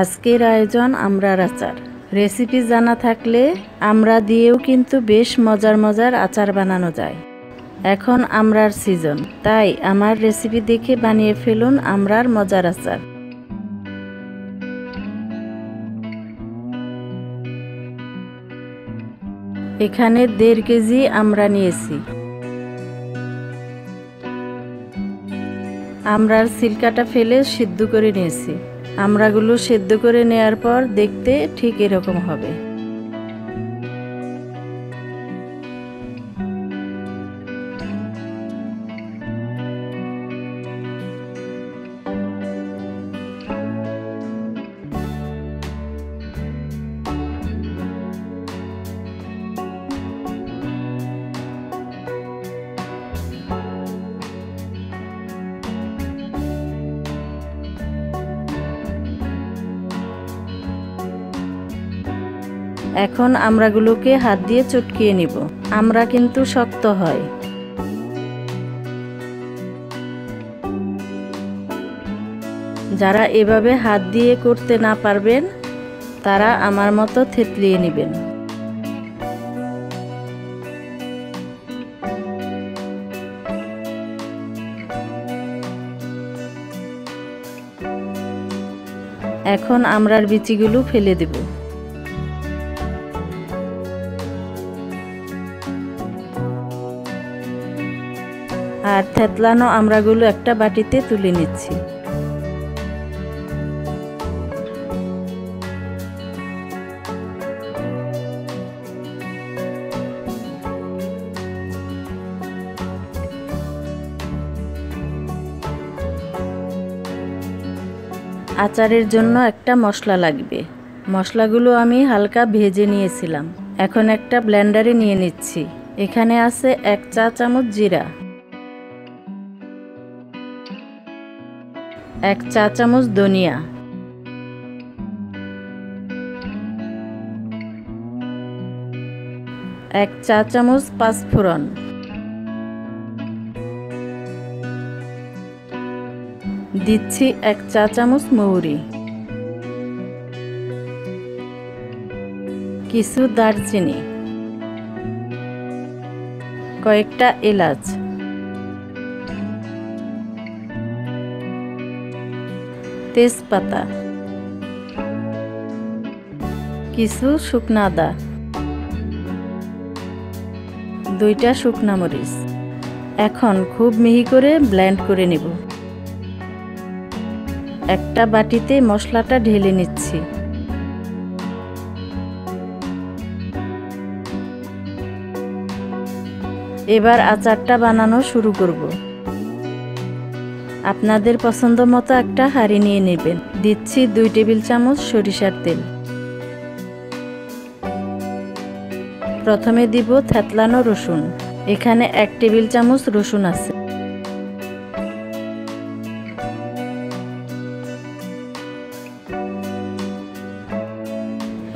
আজকের আয়োজন আমড়ার আচার। রেসিপি জানা থাকলে আমড়া দিয়েও কিন্তু বেশ মজার মজার আচার বানানো যায়। এখন আমড়ার সিজন, তাই আমার রেসিপি দেখে বানিয়ে ফেলুন আমড়ার মজার আচার। এখানে 1.5 কেজি আমড়া নিয়েছি। আমড়ার ছিলকাটা ফেলে সিদ্ধ করে নিয়েছি। আমড়াগুলো সেদ্ধ করে নেয়ার পর দেখতে ঠিক এরকম হবে। এখন আমড়াগুলোকে হাত দিয়ে চটকিয়ে নিব। আমড়া কিন্তু শক্ত হয়। যারা এভাবে হাত দিয়ে করতে না পারবেন তারা আমার মতো থেতলিয়ে নেবেন। এখন আমড়ার বিচিগুলো ফেলে দেব। আর থেতলানো আমড়াগুলো একটা বাটিতে তুলে নিচ্ছি। আচারের জন্য একটা মশলা লাগবে। মশলাগুলো আমি হালকা ভেজে নিয়েছিলাম। এখন একটা ব্লেন্ডারে নিয়ে নিচ্ছি। এখানে আছে 1 চা চামচ জিরা, 1 চা চামচ ধনিয়া, 1 চা চামচ পাঁচফোড়ন, দিচ্ছি 1 চা চামচ মৌরি, কিছু দারচিনি, কয়েকটা এলাচ, তেজপাতা, কিছু শুকনা আদা, 2টা শুকনা মরিচ। এখন খুব মিহি করে ব্লেন্ড করে নেব। একটা বাটিতে মশলাটা ঢেলে নিচ্ছি। এবার আচারটা বানানো শুরু করব। আপনাদের পছন্দ মতো একটা হাঁড়ি নিয়ে নেবেন। দিচ্ছি 2 টেবিল চামচ সরিষার তেল। প্রথমে দিব থেতলানো রসুন। এখানে 1 টেবিল চামচ রসুন আছে।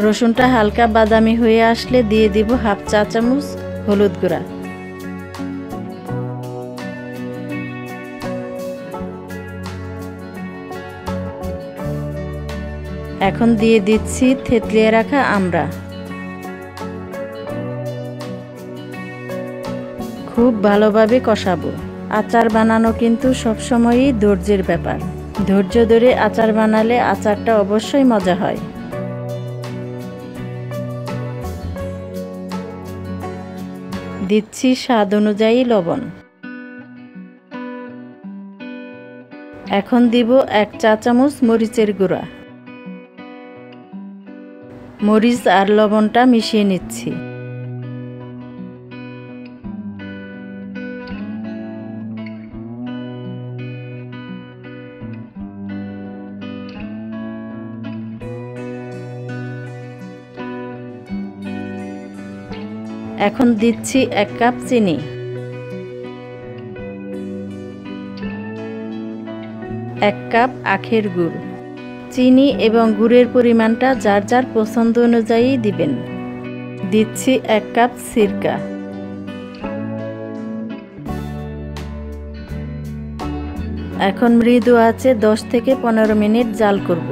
রসুনটা হালকা বাদামি হয়ে আসলে দিয়ে দিব 1/2 চা চামচ হলুদ গুঁড়া। এখন দিয়ে দিচ্ছি থেতলিয়ে রাখা আমড়া। খুব ভালোভাবে কষাবো। আচার বানানো কিন্তু সবসময়ই ধৈর্যের ব্যাপার। ধৈর্য ধরে আচার বানালে আচারটা অবশ্যই মজা হয়। দিচ্ছি স্বাদ অনুযায়ী লবণ। এখন দিব 1 চা চামচ মরিচের গুঁড়া। মরিচ আর লবণটা মিশিয়ে নিচ্ছি। এখন দিচ্ছি 1 কাপ চিনি, 1 কাপ আখের গুড়। চিনি এবং গুড়ের পরিমাণটা যার যার পছন্দ অনুযায়ী দিবেন। দিচ্ছি 1 কাপ সিরকা। এখন মৃদু আঁচে 10 থেকে 15 মিনিট জাল করব।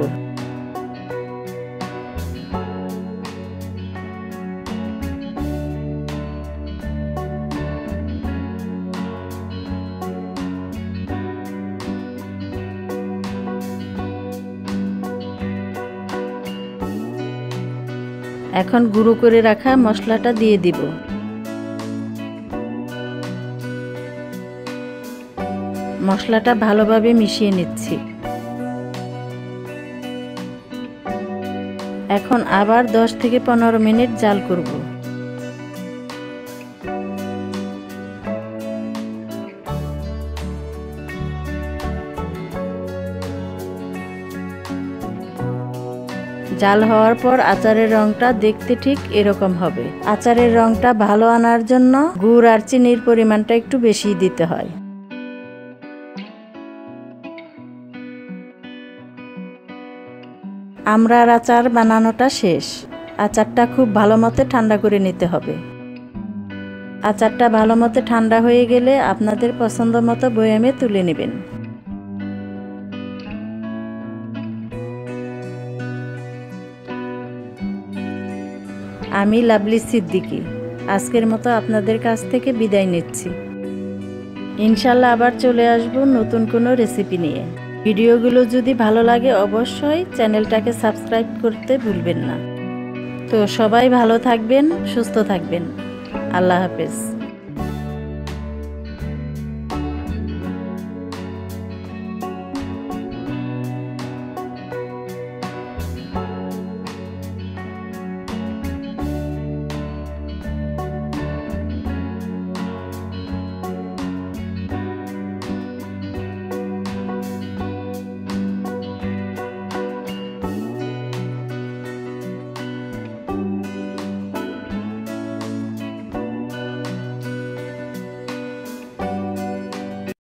এখন গুঁড়ো করে রাখা মশলাটা দিয়ে দিব। মশলাটা ভালোভাবে মিশিয়ে নিচ্ছি। এখন আবার 10 থেকে 15 মিনিট জাল করব। জাল হওয়ার পর আচারের রংটা দেখতে ঠিক এরকম হবে। আচারের রংটা ভালো আনার জন্য গুড় আর চিনির পরিমাণটা একটু বেশি দিতে হয়। আমড়ার আচার বানানোটা শেষ। আচারটা খুব ভালো মতো ঠান্ডা করে নিতে হবে। আচারটা ভালো মতো ঠান্ডা হয়ে গেলে আপনাদের পছন্দ মতো বয়ামে তুলে নেবেন। আমি লাভলি সিদ্দিকী আজকের মতো আপনাদের কাছ থেকে বিদায় নিচ্ছি। ইনশাল্লাহ আবার চলে আসব নতুন কোনো রেসিপি নিয়ে। ভিডিওগুলো যদি ভালো লাগে অবশ্যই চ্যানেলটাকে সাবস্ক্রাইব করতে ভুলবেন না। তো সবাই ভালো থাকবেন, সুস্থ থাকবেন। আল্লাহ হাফেজ।